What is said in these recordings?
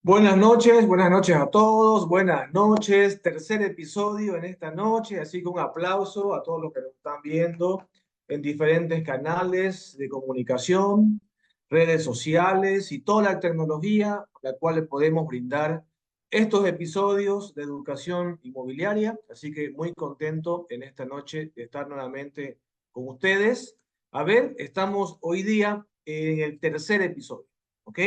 Buenas noches a todos, buenas noches, tercer episodio en esta noche, así que un aplauso a todos los que nos están viendo en diferentes canales de comunicación, redes sociales y toda la tecnología con la cual le podemos brindar estos episodios de educación inmobiliaria, así que muy contento en esta noche de estar nuevamente con ustedes. A ver, estamos hoy día en el tercer episodio, ¿ok?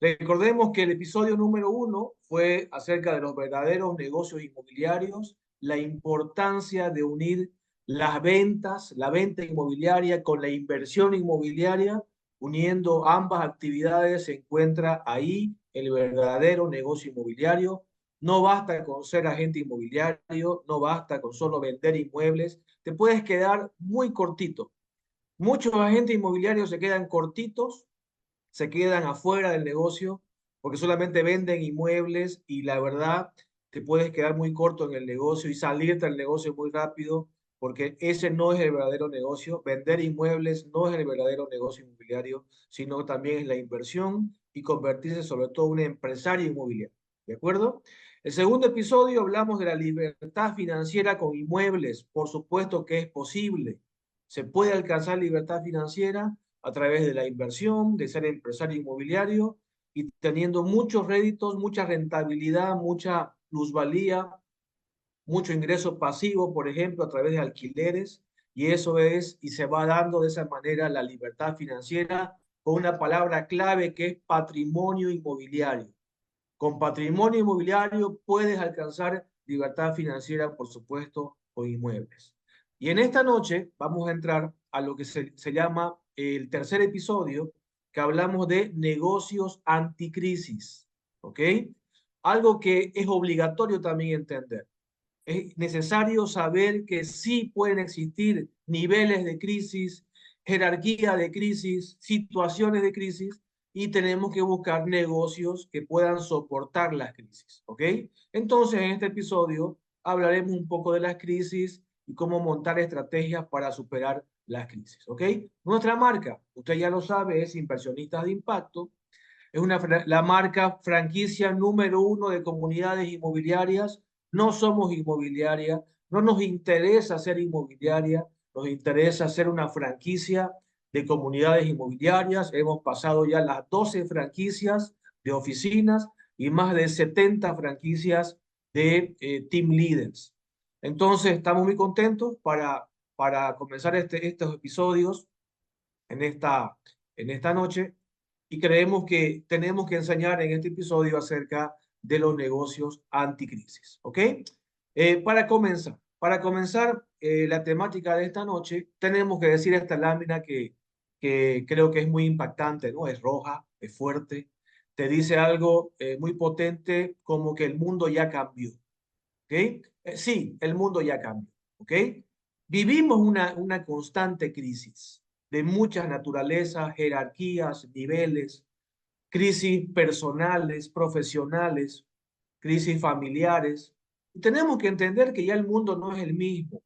Recordemos que el episodio número uno fue acerca de los verdaderos negocios inmobiliarios, la importancia de unir las ventas, la venta inmobiliaria con la inversión inmobiliaria, uniendo ambas actividades se encuentra ahí el verdadero negocio inmobiliario. No basta con ser agente inmobiliario, no basta con solo vender inmuebles, te puedes quedar muy cortito. Muchos agentes inmobiliarios se quedan cortitos, se quedan afuera del negocio porque solamente venden inmuebles y la verdad te puedes quedar muy corto en el negocio y salirte del negocio muy rápido porque ese no es el verdadero negocio. Vender inmuebles no es el verdadero negocio inmobiliario, sino también es la inversión y convertirse sobre todo en un empresario inmobiliario. ¿De acuerdo? El segundo episodio hablamos de la libertad financiera con inmuebles. Por supuesto que es posible. Se puede alcanzar libertad financiera a través de la inversión, de ser empresario inmobiliario y teniendo muchos réditos, mucha rentabilidad, mucha plusvalía, mucho ingreso pasivo, por ejemplo, a través de alquileres, y eso es, y se va dando de esa manera la libertad financiera con una palabra clave que es patrimonio inmobiliario. Con patrimonio inmobiliario puedes alcanzar libertad financiera, por supuesto, con inmuebles. Y en esta noche vamos a entrar a lo que se llama el tercer episodio, que hablamos de negocios anticrisis, ¿ok? Algo que es obligatorio también entender. Es necesario saber que sí pueden existir niveles de crisis, jerarquía de crisis, situaciones de crisis, y tenemos que buscar negocios que puedan soportar las crisis, ¿ok? Entonces, en este episodio hablaremos un poco de las crisis y cómo montar estrategias para superar las crisis, ¿ok? Nuestra marca, usted ya lo sabe, es Inversionistas de Impacto. Es la marca franquicia número uno de comunidades inmobiliarias. No somos inmobiliaria, no nos interesa ser inmobiliaria, nos interesa ser una franquicia de comunidades inmobiliarias. Hemos pasado ya las 12 franquicias de oficinas y más de 70 franquicias de team leaders. Entonces, estamos muy contentos para comenzar estos episodios en esta noche y creemos que tenemos que enseñar en este episodio acerca de los negocios anticrisis. ¿Ok? Para comenzar la temática de esta noche, tenemos que decir esta lámina que creo que es muy impactante, ¿no? Es roja, es fuerte, te dice algo muy potente como que el mundo ya cambió. ¿Ok? Sí, el mundo ya cambió. ¿Ok? Vivimos una constante crisis de muchas naturalezas, jerarquías, niveles, crisis personales, profesionales, crisis familiares. Y tenemos que entender que ya el mundo no es el mismo.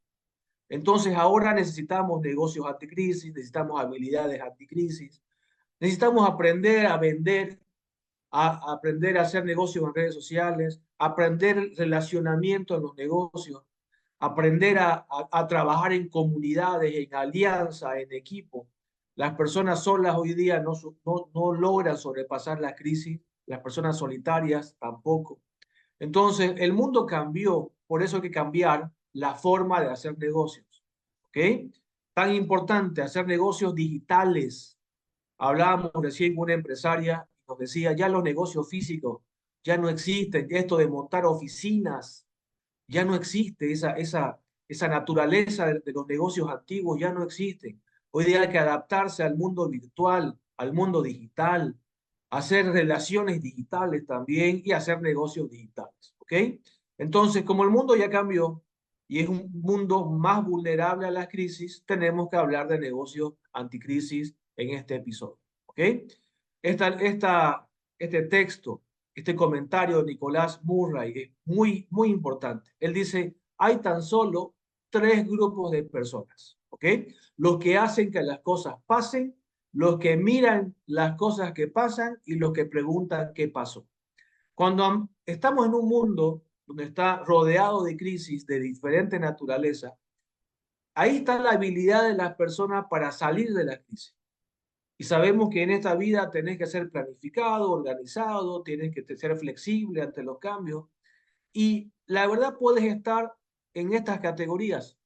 Entonces ahora necesitamos negocios anticrisis, necesitamos habilidades anticrisis, necesitamos aprender a vender, a aprender a hacer negocios en redes sociales, aprender relacionamiento en los negocios, aprender a trabajar en comunidades, en alianza, en equipo. Las personas solas hoy día no logran sobrepasar la crisis, las personas solitarias tampoco. Entonces, el mundo cambió, por eso hay que cambiar la forma de hacer negocios. ¿Ok? Tan importante hacer negocios digitales. Hablábamos recién con una empresaria y nos decía, ya los negocios físicos ya no existen, ya esto de montar oficinas, ya no existe esa naturaleza de los negocios antiguos, ya no existe. Hoy día hay que adaptarse al mundo virtual, al mundo digital, hacer relaciones digitales también y hacer negocios digitales, ¿ok? Entonces, como el mundo ya cambió y es un mundo más vulnerable a las crisis, tenemos que hablar de negocios anticrisis en este episodio, ¿ok? Esta, esta, este texto, este comentario de Nicolás Murray es muy, muy importante. Él dice, hay tan solo tres grupos de personas, ¿ok? Los que hacen que las cosas pasen, los que miran las cosas que pasan y los que preguntan qué pasó. Cuando estamos en un mundo donde está rodeado de crisis de diferente naturaleza, ahí está la habilidad de las personas para salir de la crisis. Y sabemos que en esta vida tenés que ser planificado, organizado, tienes que ser flexible ante los cambios. Y la verdad puedes estar en estas categorías,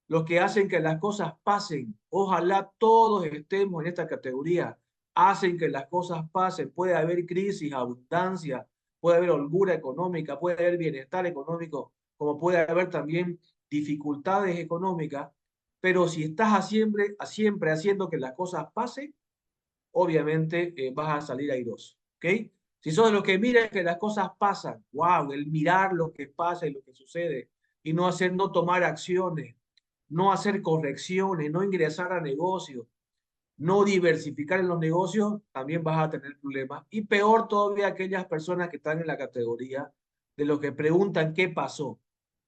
los que hacen que las cosas pasen. Ojalá todos estemos en esta categoría. Hacen que las cosas pasen. Puede haber crisis, abundancia, puede haber holgura económica, puede haber bienestar económico, como puede haber también dificultades económicas. Pero si estás siempre haciendo que las cosas pasen, obviamente vas a salir airoso. ¿Ok? Si sos de los que miran que las cosas pasan, wow, el mirar lo que pasa y lo que sucede y no tomar acciones, no hacer correcciones, no ingresar a negocios, no diversificar en los negocios, también vas a tener problemas. Y peor todavía aquellas personas que están en la categoría de los que preguntan qué pasó,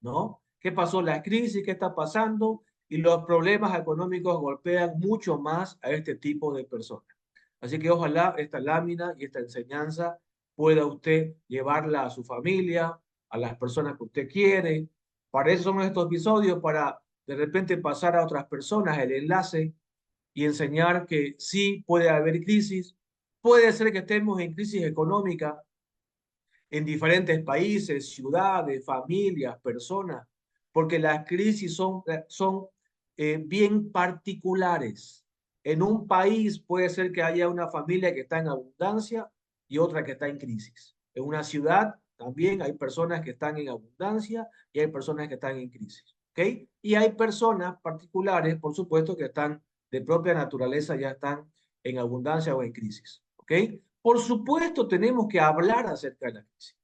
¿no? ¿Qué pasó? La crisis, ¿qué está pasando? Y los problemas económicos golpean mucho más a este tipo de personas. Así que ojalá esta lámina y esta enseñanza pueda usted llevarla a su familia, a las personas que usted quiere. Para eso son estos episodios, para de repente pasar a otras personas el enlace y enseñar que sí puede haber crisis. Puede ser que estemos en crisis económica en diferentes países, ciudades, familias, personas, porque las crisis son bien particulares. En un país puede ser que haya una familia que está en abundancia y otra que está en crisis. En una ciudad también hay personas que están en abundancia y hay personas que están en crisis. ¿Ok? Y hay personas particulares, por supuesto, que están de propia naturaleza, ya están en abundancia o en crisis. ¿Ok? Por supuesto, tenemos que hablar acerca de la crisis.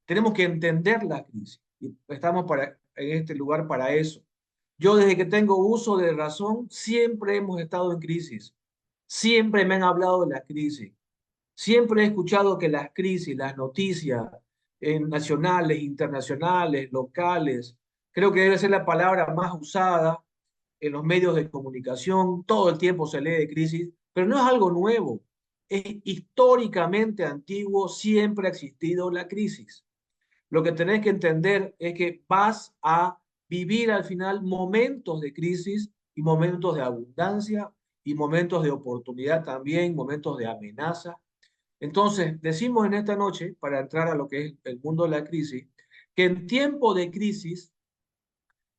Tenemos que entender la crisis. Y estamos en este lugar para eso. Yo desde que tengo uso de razón, siempre hemos estado en crisis. Siempre me han hablado de la crisis. Siempre he escuchado que las crisis, las noticias nacionales, internacionales, locales, creo que debe ser la palabra más usada en los medios de comunicación. Todo el tiempo se lee de crisis, pero no es algo nuevo. Es históricamente antiguo, siempre ha existido la crisis. Lo que tenés que entender es que vas a vivir al final momentos de crisis y momentos de abundancia y momentos de oportunidad también, momentos de amenaza. Entonces, decimos en esta noche, para entrar a lo que es el mundo de la crisis, que en tiempo de crisis,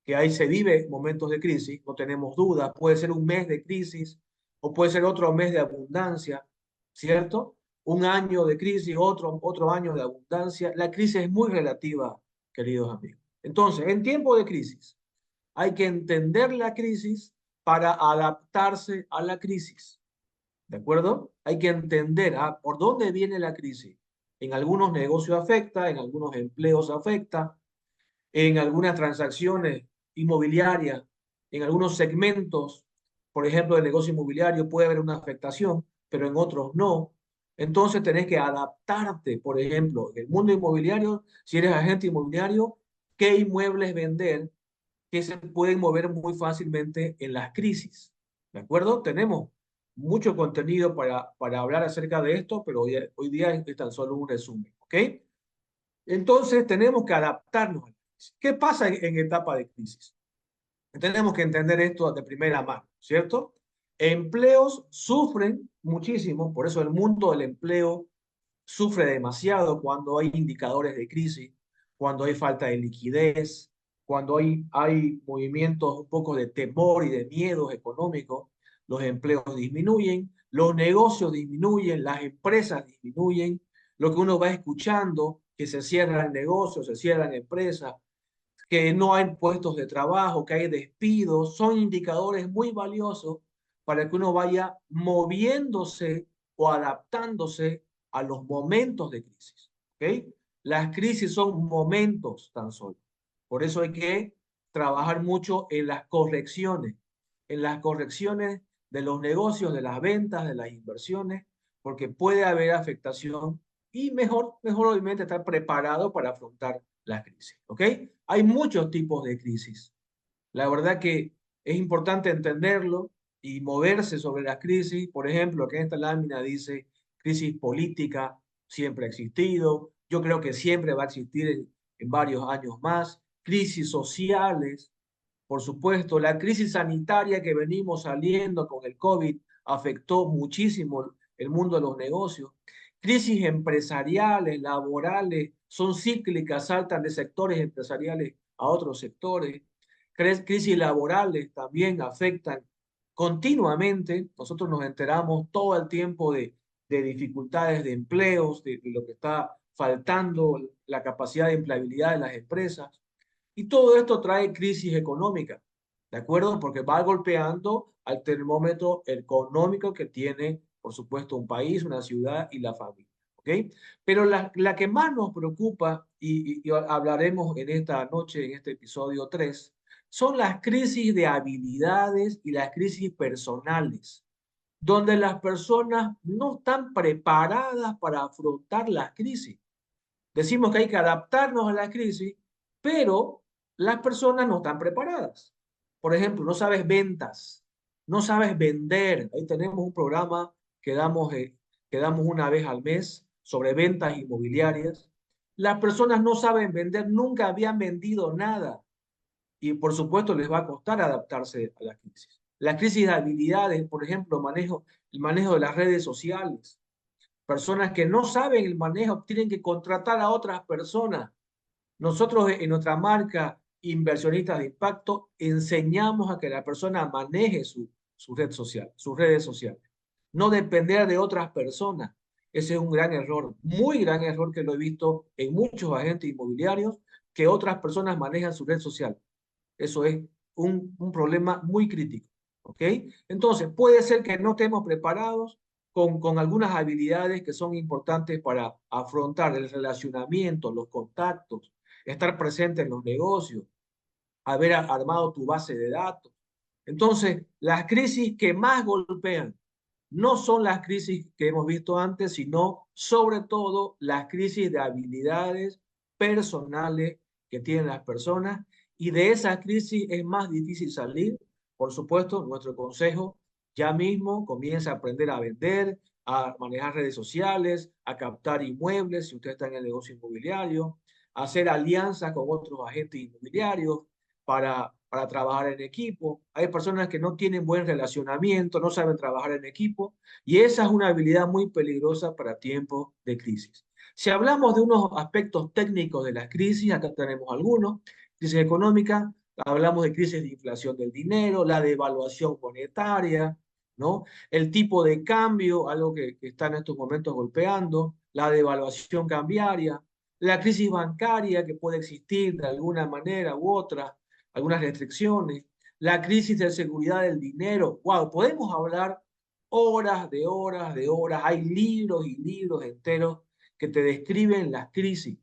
que ahí se vive momentos de crisis, no tenemos duda, puede ser un mes de crisis o puede ser otro mes de abundancia, ¿cierto? Un año de crisis, otro año de abundancia. La crisis es muy relativa, queridos amigos. Entonces, en tiempo de crisis, hay que entender la crisis para adaptarse a la crisis. ¿De acuerdo? Hay que entender por dónde viene la crisis. En algunos negocios afecta, en algunos empleos afecta, en algunas transacciones inmobiliarias, en algunos segmentos, por ejemplo, del negocio inmobiliario puede haber una afectación, pero en otros no. Entonces tenés que adaptarte, por ejemplo, en el mundo inmobiliario, si eres agente inmobiliario, qué inmuebles vender que se pueden mover muy fácilmente en las crisis. ¿De acuerdo? Tenemos mucho contenido para hablar acerca de esto, pero hoy día es tan solo un resumen. ¿Ok? Entonces tenemos que adaptarnos a la crisis. ¿Qué pasa en etapa de crisis? Tenemos que entender esto de primera mano, ¿cierto? Empleos sufren muchísimo, por eso el mundo del empleo sufre demasiado cuando hay indicadores de crisis, cuando hay falta de liquidez, cuando hay movimientos un poco de temor y de miedos económicos, los empleos disminuyen, los negocios disminuyen, las empresas disminuyen, lo que uno va escuchando, que se cierran negocios, se cierran empresas, que no hay puestos de trabajo, que hay despidos, son indicadores muy valiosos para que uno vaya moviéndose o adaptándose a los momentos de crisis. ¿Ok? Las crisis son momentos tan solo. Por eso hay que trabajar mucho en las correcciones de los negocios, de las ventas, de las inversiones, porque puede haber afectación y mejor obviamente estar preparado para afrontar la crisis. ¿Ok? Hay muchos tipos de crisis. La verdad que es importante entenderlo y moverse sobre las crisis. Por ejemplo, que en esta lámina dice crisis política siempre ha existido, yo creo que siempre va a existir en varios años más. Crisis sociales, por supuesto, la crisis sanitaria que venimos saliendo con el COVID afectó muchísimo el mundo de los negocios. Crisis empresariales, laborales, son cíclicas, saltan de sectores empresariales a otros sectores. Crisis laborales también afectan continuamente. Nosotros nos enteramos todo el tiempo de dificultades de empleos, de lo que está faltando, la capacidad de empleabilidad de las empresas. Y todo esto trae crisis económica, ¿de acuerdo? Porque va golpeando al termómetro económico que tiene, por supuesto, un país, una ciudad y la familia, ¿ok? Pero la que más nos preocupa, y hablaremos en esta noche, en este episodio 3, son las crisis de habilidades y las crisis personales, donde las personas no están preparadas para afrontar las crisis. Decimos que hay que adaptarnos a la crisis, pero las personas no están preparadas. Por ejemplo, no sabes ventas, no sabes vender. Ahí tenemos un programa que damos una vez al mes sobre ventas inmobiliarias. Las personas no saben vender, nunca habían vendido nada y por supuesto les va a costar adaptarse a la crisis. La crisis de habilidades, por ejemplo, el manejo de las redes sociales. Personas que no saben el manejo tienen que contratar a otras personas. Nosotros en nuestra marca Inversionistas de Impacto enseñamos a que la persona maneje su red social, sus redes sociales. No depender de otras personas. Ese es un gran error, muy gran error que lo he visto en muchos agentes inmobiliarios, que otras personas manejan su red social. Eso es un problema muy crítico. ¿Ok? Entonces, puede ser que no estemos preparados con algunas habilidades que son importantes para afrontar el relacionamiento, los contactos, estar presente en los negocios, haber armado tu base de datos. Entonces, las crisis que más golpean no son las crisis que hemos visto antes, sino sobre todo las crisis de habilidades personales que tienen las personas y de esa crisis es más difícil salir. Por supuesto, nuestro consejo ya mismo comienza a aprender a vender, a manejar redes sociales, a captar inmuebles si usted está en el negocio inmobiliario, a hacer alianzas con otros agentes inmobiliarios, para trabajar en equipo. Hay personas que no tienen buen relacionamiento, no saben trabajar en equipo y esa es una habilidad muy peligrosa para tiempos de crisis. Si hablamos de unos aspectos técnicos de las crisis, acá tenemos algunos. Crisis económica, hablamos de crisis de inflación del dinero, la devaluación monetaria, ¿no? El tipo de cambio, algo que está en estos momentos golpeando, la devaluación cambiaria, la crisis bancaria que puede existir de alguna manera u otra, algunas restricciones, la crisis de seguridad del dinero. Wow, podemos hablar horas de horas de horas. Hay libros y libros enteros que te describen las crisis.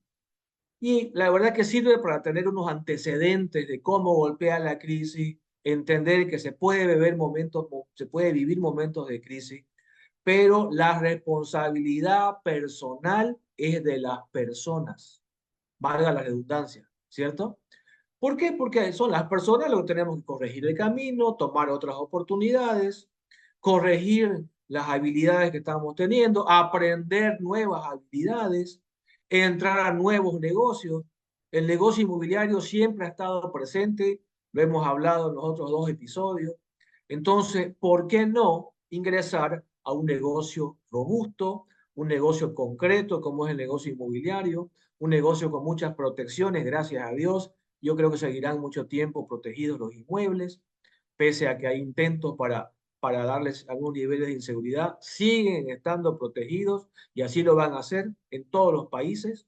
Y la verdad que sirve para tener unos antecedentes de cómo golpea la crisis, entender que se puede vivir momentos de crisis, pero la responsabilidad personal es de las personas, valga la redundancia, ¿cierto? ¿Por qué? Porque son las personas lo que tenemos que corregir el camino, tomar otras oportunidades, corregir las habilidades que estamos teniendo, aprender nuevas habilidades, entrar a nuevos negocios. El negocio inmobiliario siempre ha estado presente, lo hemos hablado en los otros dos episodios. Entonces, ¿por qué no ingresar a un negocio robusto, un negocio concreto como es el negocio inmobiliario, un negocio con muchas protecciones, gracias a Dios? Yo creo que seguirán mucho tiempo protegidos los inmuebles, pese a que hay intentos para darles algunos niveles de inseguridad, siguen estando protegidos y así lo van a hacer en todos los países.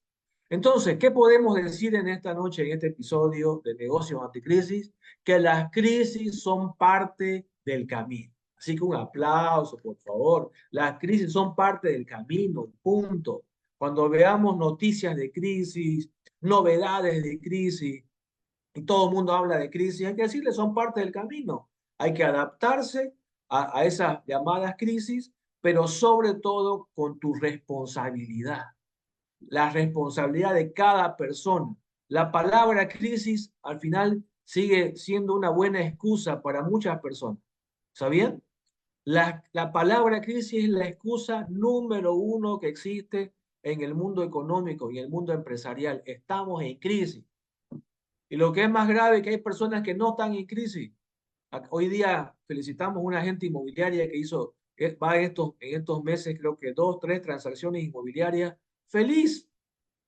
Entonces, ¿qué podemos decir en esta noche, en este episodio de Negocios Anticrisis? Que las crisis son parte del camino. Así que un aplauso, por favor. Las crisis son parte del camino, punto. Cuando veamos noticias de crisis, novedades de crisis, y todo el mundo habla de crisis, hay que decirle, son parte del camino. Hay que adaptarse a esas llamadas crisis, pero sobre todo con tu responsabilidad, la responsabilidad de cada persona. La palabra crisis al final sigue siendo una buena excusa para muchas personas. ¿Sabían? La palabra crisis es la excusa número uno que existe en el mundo económico y en el mundo empresarial. Estamos en crisis. Y lo que es más grave es que hay personas que no están en crisis. Hoy día felicitamos a una agente inmobiliaria que va en estos meses, creo que 2, 3 transacciones inmobiliarias. Feliz,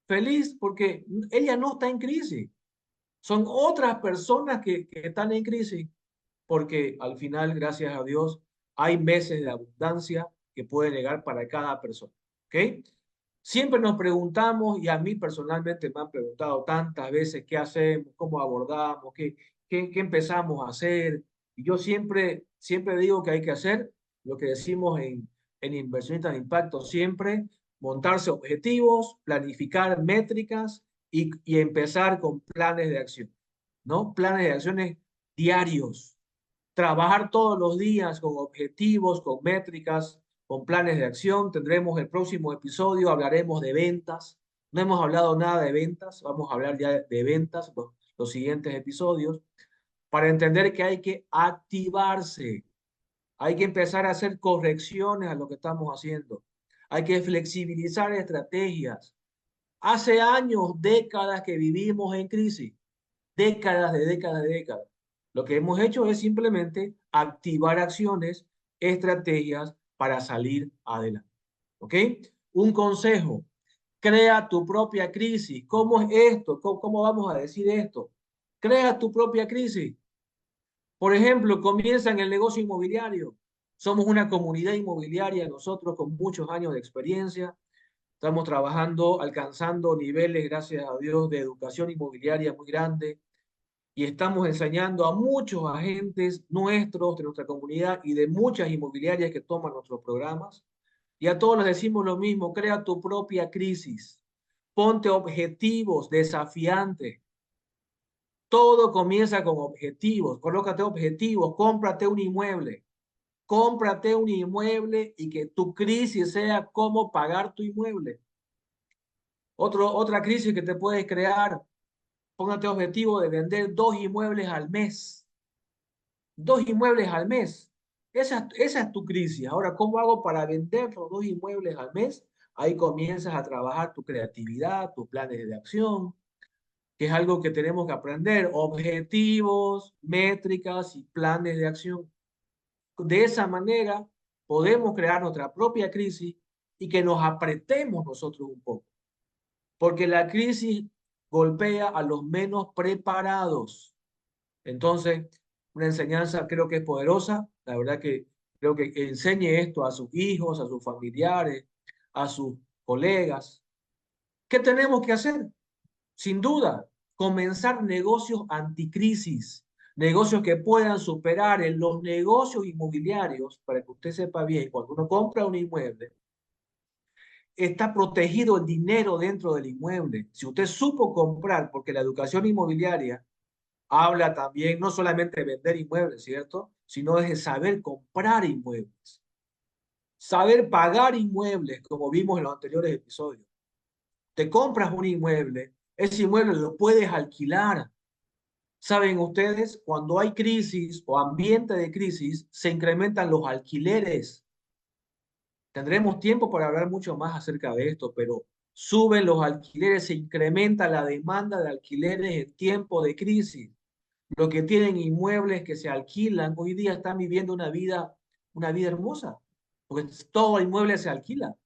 feliz, porque ella no está en crisis. Son otras personas que están en crisis, porque al final, gracias a Dios, hay meses de abundancia que puede llegar para cada persona. ¿Ok? Siempre nos preguntamos, y a mí personalmente me han preguntado tantas veces qué hacemos, cómo abordamos, qué empezamos a hacer. Y yo siempre digo que hay que hacer lo que decimos en Inversionistas de Impacto, siempre montarse objetivos, planificar métricas y empezar con planes de acción, ¿no? Planes de acciones diarios. Trabajar todos los días con objetivos, con métricas, con planes de acción. Tendremos el próximo episodio, hablaremos de ventas. No hemos hablado nada de ventas, vamos a hablar ya de ventas los siguientes episodios, para entender que hay que activarse, hay que empezar a hacer correcciones a lo que estamos haciendo, hay que flexibilizar estrategias. Hace años, décadas que vivimos en crisis, décadas de décadas de décadas. Lo que hemos hecho es simplemente activar acciones, estrategias para salir adelante. ¿Ok? Un consejo, crea tu propia crisis. ¿Cómo es esto? ¿Cómo vamos a decir esto? Crea tu propia crisis. Por ejemplo, comienza en el negocio inmobiliario. Somos una comunidad inmobiliaria, nosotros con muchos años de experiencia. Estamos trabajando, alcanzando niveles, gracias a Dios, de educación inmobiliaria muy grandes y estamos enseñando a muchos agentes nuestros, de nuestra comunidad y de muchas inmobiliarias que toman nuestros programas. Y a todos les decimos lo mismo, crea tu propia crisis, ponte objetivos desafiantes. Todo comienza con objetivos, colócate objetivos, cómprate un inmueble y que tu crisis sea cómo pagar tu inmueble. Otra crisis que te puedes crear, póngate objetivo de vender 2 inmuebles al mes. 2 inmuebles al mes. Esa es tu crisis. Ahora, ¿cómo hago para vender los 2 inmuebles al mes? Ahí comienzas a trabajar tu creatividad, tus planes de acción, que es algo que tenemos que aprender. Objetivos, métricas y planes de acción. De esa manera podemos crear nuestra propia crisis y que nos apretemos nosotros un poco. Porque la crisis golpea a los menos preparados. Entonces, una enseñanza creo que es poderosa. La verdad que creo que enseñe esto a sus hijos, a sus familiares, a sus colegas. ¿Qué tenemos que hacer? Sin duda, comenzar negocios anticrisis, negocios que puedan superar en los negocios inmobiliarios, para que usted sepa bien, cuando uno compra un inmueble, está protegido el dinero dentro del inmueble. Si usted supo comprar, porque la educación inmobiliaria habla también no solamente de vender inmuebles, ¿cierto? Sino de saber comprar inmuebles, saber pagar inmuebles, como vimos en los anteriores episodios. Te compras un inmueble, ese inmueble lo puedes alquilar. Saben ustedes, cuando hay crisis o ambiente de crisis, se incrementan los alquileres. Tendremos tiempo para hablar mucho más acerca de esto, pero suben los alquileres, se incrementa la demanda de alquileres en tiempo de crisis. Los que tienen inmuebles que se alquilan, hoy día están viviendo una vida hermosa, porque todo inmueble se alquila.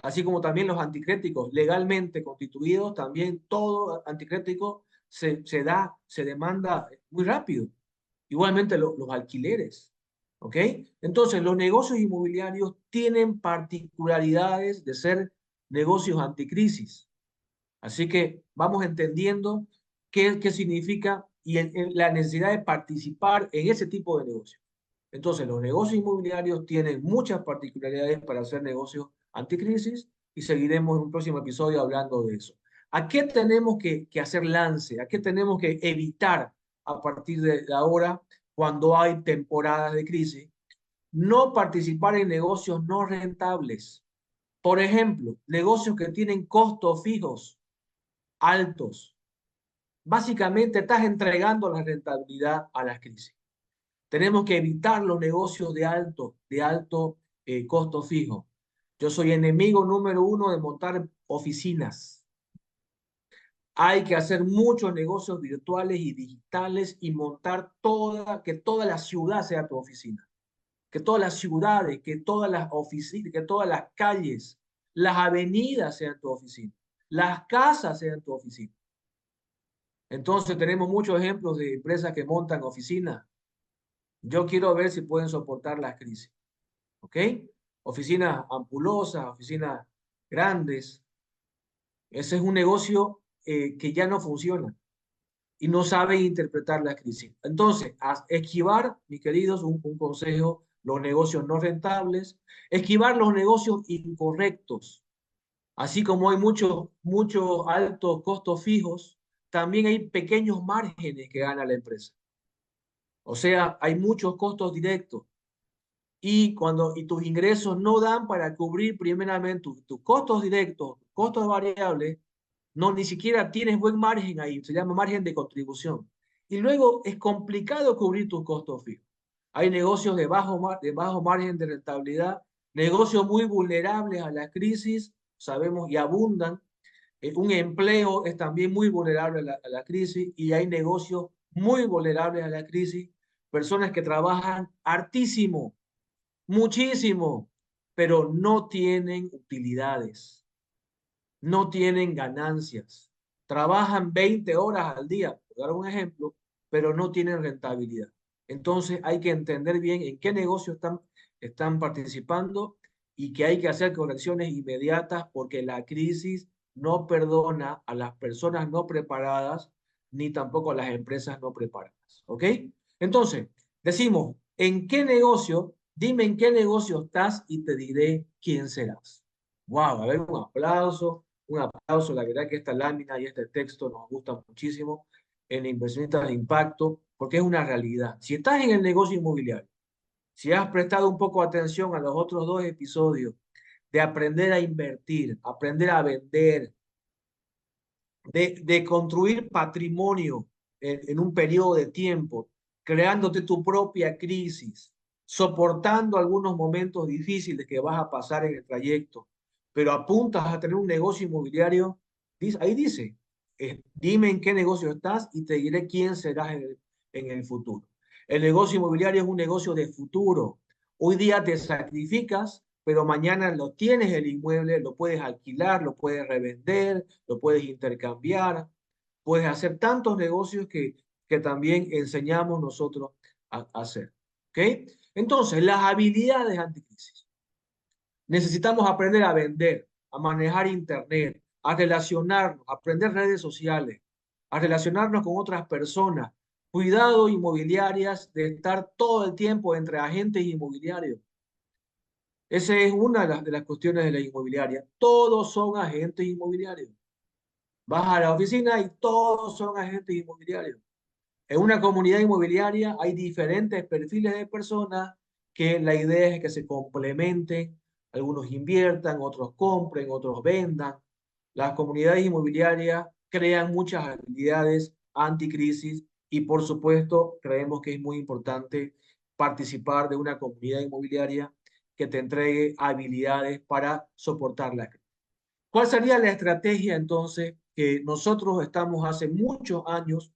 Así como también los anticréticos legalmente constituidos, también todo anticrético se demanda muy rápido. Igualmente los alquileres. ¿Ok? Entonces, los negocios inmobiliarios tienen particularidades de ser negocios anticrisis. Así que vamos entendiendo qué significa y la necesidad de participar en ese tipo de negocios. Entonces, los negocios inmobiliarios tienen muchas particularidades para hacer negocios anticrisis y seguiremos en un próximo episodio hablando de eso. ¿A qué tenemos que hacer lance? ¿A qué tenemos que evitar a partir de ahora cuando hay temporadas de crisis? No participar en negocios no rentables. Por ejemplo, negocios que tienen costos fijos altos. Básicamente estás entregando la rentabilidad a las crisis. Tenemos que evitar los negocios de alto costo fijo. Yo soy enemigo número uno de montar oficinas. Hay que hacer muchos negocios virtuales y digitales y montar que toda la ciudad sea tu oficina. Que todas las ciudades, que todas las oficinas, que todas las calles, las avenidas sean tu oficina. Las casas sean tu oficina. Entonces tenemos muchos ejemplos de empresas que montan oficinas. Yo quiero ver si pueden soportar las crisis. ¿Ok? Oficinas ampulosas, oficinas grandes. Ese es un negocio que ya no funciona y no saben interpretar la crisis. Entonces, esquivar, mis queridos, un consejo, los negocios no rentables, esquivar los negocios incorrectos. Así como hay muchos altos costos fijos, también hay pequeños márgenes que gana la empresa. O sea, hay muchos costos directos y tus ingresos no dan para cubrir primeramente tus costos directos, costos variables, no, ni siquiera tienes buen margen ahí, se llama margen de contribución. Y luego es complicado cubrir tus costos fijos. Hay negocios de bajo margen de rentabilidad, negocios muy vulnerables a la crisis, sabemos, y abundan. Un empleo es también muy vulnerable a la crisis y hay negocios muy vulnerables a la crisis, personas que trabajan hartísimo, muchísimo, pero no tienen utilidades, no tienen ganancias. Trabajan 20 horas al día, por dar un ejemplo, pero no tienen rentabilidad. Entonces hay que entender bien en qué negocio están participando y que hay que hacer correcciones inmediatas porque la crisis no perdona a las personas no preparadas ni tampoco a las empresas no preparadas. ¿Ok? Entonces, decimos, ¿en qué negocio? Dime en qué negocio estás y te diré quién serás. Wow, a ver, un aplauso. La verdad que esta lámina y este texto nos gusta muchísimo en Inversionistas de Impacto porque es una realidad. Si estás en el negocio inmobiliario, si has prestado un poco de atención a los otros dos episodios de aprender a invertir, aprender a vender, de construir patrimonio en un periodo de tiempo, creándote tu propia crisis, soportando algunos momentos difíciles que vas a pasar en el trayecto, pero apuntas a tener un negocio inmobiliario, ahí dice, dime en qué negocio estás y te diré quién serás en el futuro. El negocio inmobiliario es un negocio de futuro. Hoy día te sacrificas, pero mañana lo tienes el inmueble, lo puedes alquilar, lo puedes revender, lo puedes intercambiar, puedes hacer tantos negocios que también enseñamos nosotros a hacer. ¿Ok? Entonces, las habilidades anticrisis. Necesitamos aprender a vender, a manejar Internet, a relacionarnos, a aprender redes sociales, a relacionarnos con otras personas. Cuidado inmobiliarias de estar todo el tiempo entre agentes inmobiliarios. Esa es una de las cuestiones de la inmobiliaria. Todos son agentes inmobiliarios. Vas a la oficina y todos son agentes inmobiliarios. En una comunidad inmobiliaria hay diferentes perfiles de personas que la idea es que se complementen. Algunos inviertan, otros compren, otros vendan. Las comunidades inmobiliarias crean muchas habilidades anticrisis y por supuesto creemos que es muy importante participar de una comunidad inmobiliaria que te entregue habilidades para soportar la crisis. ¿Cuál sería la estrategia entonces que nosotros estamos hace muchos años?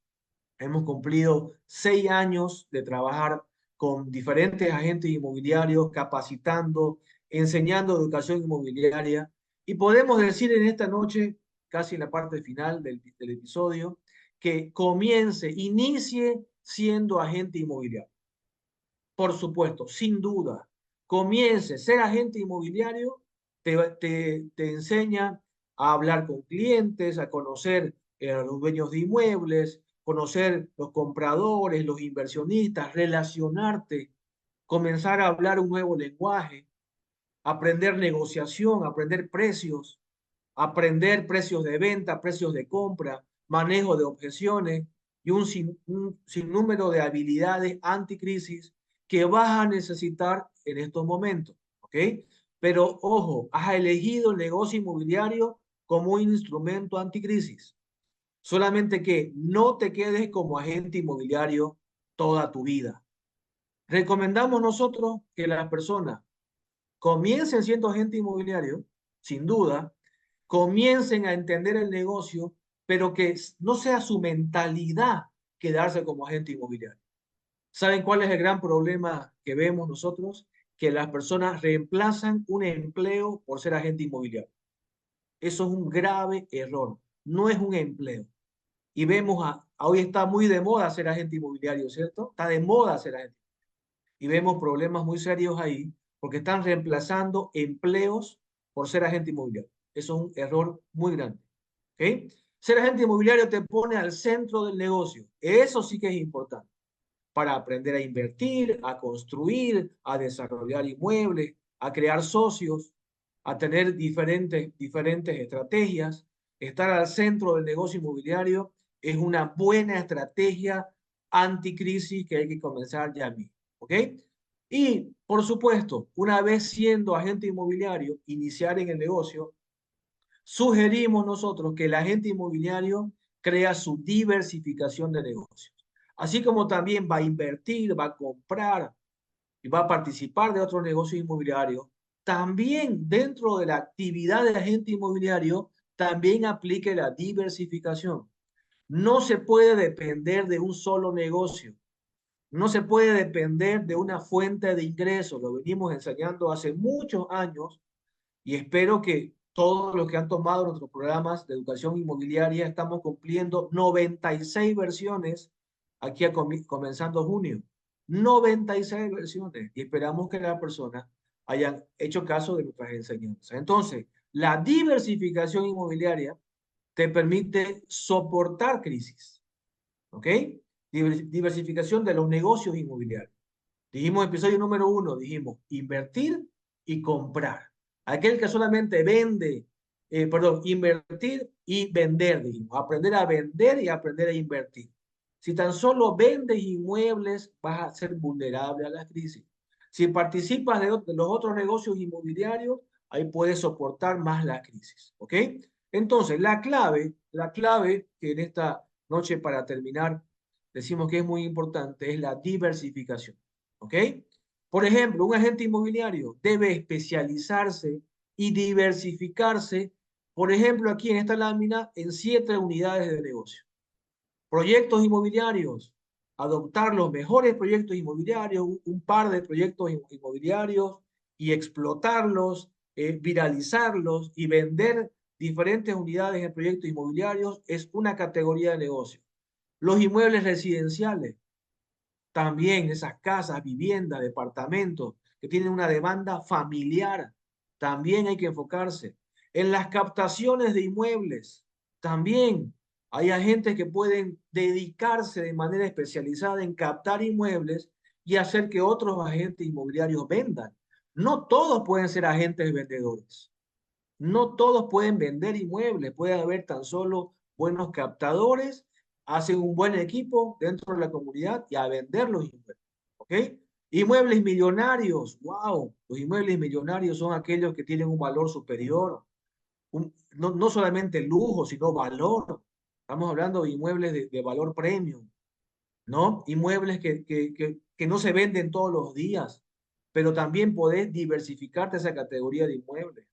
Hemos cumplido 6 años de trabajar con diferentes agentes inmobiliarios, capacitando, enseñando educación inmobiliaria. Y podemos decir en esta noche, casi en la parte final del episodio, que inicie siendo agente inmobiliario. Por supuesto, sin duda, comience ser agente inmobiliario, te enseña a hablar con clientes, a conocer a los dueños de inmuebles, conocer los compradores, los inversionistas, relacionarte, comenzar a hablar un nuevo lenguaje, aprender negociación, aprender precios de venta, precios de compra, manejo de objeciones y un sinnúmero de habilidades anticrisis que vas a necesitar en estos momentos, ¿ok? Pero ojo, has elegido el negocio inmobiliario como un instrumento anticrisis. Solamente que no te quedes como agente inmobiliario toda tu vida. Recomendamos nosotros que las personas comiencen siendo agente inmobiliario, sin duda, comiencen a entender el negocio, pero que no sea su mentalidad quedarse como agente inmobiliario. ¿Saben cuál es el gran problema que vemos nosotros? Que las personas reemplazan un empleo por ser agente inmobiliario. Eso es un grave error. No es un empleo. Y vemos, hoy está muy de moda ser agente inmobiliario, ¿cierto? Está de moda ser agente. Y vemos problemas muy serios ahí porque están reemplazando empleos por ser agente inmobiliario. Eso es un error muy grande. ¿Ok? Ser agente inmobiliario te pone al centro del negocio. Eso sí que es importante para aprender a invertir, a construir, a desarrollar inmuebles, a crear socios, a tener diferentes estrategias. Estar al centro del negocio inmobiliario es una buena estrategia anticrisis que hay que comenzar ya mismo. ¿Ok? Y, por supuesto, una vez siendo agente inmobiliario, iniciar en el negocio, sugerimos nosotros que el agente inmobiliario crea su diversificación de negocios. Así como también va a invertir, va a comprar y va a participar de otros negocios inmobiliarios, también dentro de la actividad del agente inmobiliario, también aplique la diversificación. No se puede depender de un solo negocio. No se puede depender de una fuente de ingresos. Lo venimos enseñando hace muchos años y espero que todos los que han tomado nuestros programas de educación inmobiliaria estamos cumpliendo 96 versiones aquí comenzando junio. 96 versiones y esperamos que las personas hayan hecho caso de nuestras enseñanzas. Entonces, la diversificación inmobiliaria te permite soportar crisis, ¿ok? Diversificación de los negocios inmobiliarios. Dijimos, episodio número 1, dijimos invertir y comprar. Aquel que solamente vende, invertir y vender, dijimos. Aprender a vender y aprender a invertir. Si tan solo vendes inmuebles, vas a ser vulnerable a la crisis. Si participas de los otros negocios inmobiliarios, ahí puedes soportar más la crisis. ¿Ok? Entonces, la clave que en esta noche para terminar decimos que es muy importante es la diversificación. ¿Ok? Por ejemplo, un agente inmobiliario debe especializarse y diversificarse, por ejemplo, aquí en esta lámina, en 7 unidades de negocio. Proyectos inmobiliarios, adoptar los mejores proyectos inmobiliarios, un par de proyectos inmobiliarios y explotarlos, viralizarlos y vender diferentes unidades de proyectos inmobiliarios es una categoría de negocio. Los inmuebles residenciales, también esas casas, viviendas, departamentos que tienen una demanda familiar, también hay que enfocarse. En las captaciones de inmuebles, también hay agentes que pueden dedicarse de manera especializada en captar inmuebles y hacer que otros agentes inmobiliarios vendan. No todos pueden ser agentes vendedores. No todos pueden vender inmuebles, puede haber tan solo buenos captadores, hacen un buen equipo dentro de la comunidad y a vender los inmuebles. ¿Ok? Inmuebles millonarios, wow, los inmuebles millonarios son aquellos que tienen un valor superior, no solamente lujo, sino valor. Estamos hablando de inmuebles de valor premium, ¿no? Inmuebles que no se venden todos los días, pero también podés diversificarte esa categoría de inmuebles.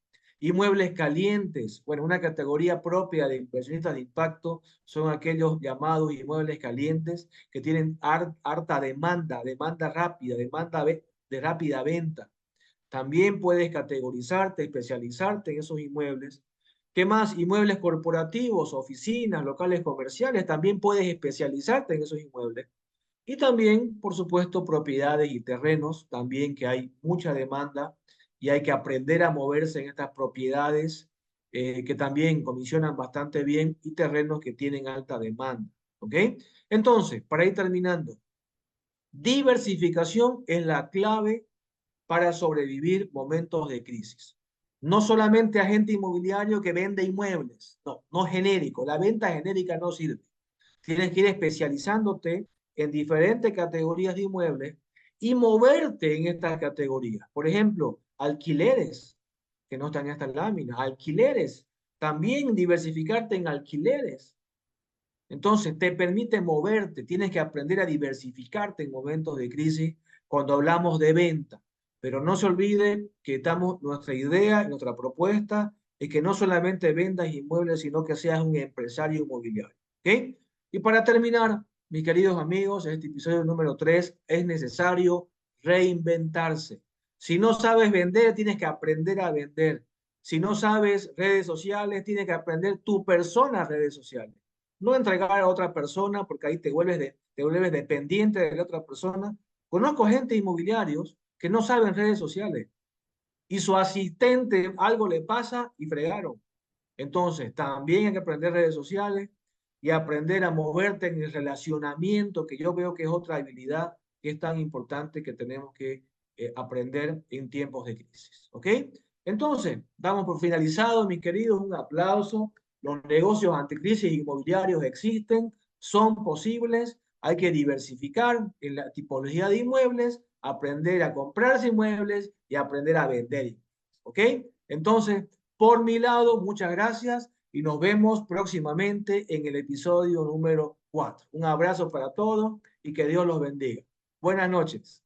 Inmuebles calientes, bueno, una categoría propia de inversionistas de impacto son aquellos llamados inmuebles calientes que tienen harta demanda, demanda rápida, demanda de rápida venta. También puedes categorizarte, especializarte en esos inmuebles. ¿Qué más? Inmuebles corporativos, oficinas, locales comerciales, también puedes especializarte en esos inmuebles. Y también, por supuesto, propiedades y terrenos, también que hay mucha demanda y hay que aprender a moverse en estas propiedades que también comisionan bastante bien y terrenos que tienen alta demanda. ¿Ok? Entonces, para ir terminando, diversificación es la clave para sobrevivir momentos de crisis. No solamente agente inmobiliario que vende inmuebles, no, no genérico, la venta genérica no sirve. Tienes que ir especializándote en diferentes categorías de inmuebles y moverte en estas categorías. Por ejemplo, alquileres, que no están en esta lámina, alquileres, también diversificarte en alquileres. Entonces, te permite moverte, tienes que aprender a diversificarte en momentos de crisis cuando hablamos de venta. Pero no se olvide que nuestra idea, nuestra propuesta es que no solamente vendas inmuebles, sino que seas un empresario inmobiliario. ¿Ok? Y para terminar, mis queridos amigos, en este episodio número 3 es necesario reinventarse. Si no sabes vender, tienes que aprender a vender. Si no sabes redes sociales, tienes que aprender tu persona redes sociales. No entregar a otra persona porque ahí te vuelves dependiente de la otra persona. Conozco gente inmobiliarios que no saben redes sociales y su asistente algo le pasa y fregaron. Entonces, también hay que aprender redes sociales y aprender a moverte en el relacionamiento, que yo veo que es otra habilidad que es tan importante que tenemos que aprender en tiempos de crisis. ¿Ok? Entonces, damos por finalizado, mis queridos, un aplauso. Los negocios anticrisis inmobiliarios existen, son posibles, hay que diversificar en la tipología de inmuebles, aprender a comprarse inmuebles y aprender a vender. ¿Ok? Entonces, por mi lado, muchas gracias y nos vemos próximamente en el episodio número 4. Un abrazo para todos y que Dios los bendiga. Buenas noches.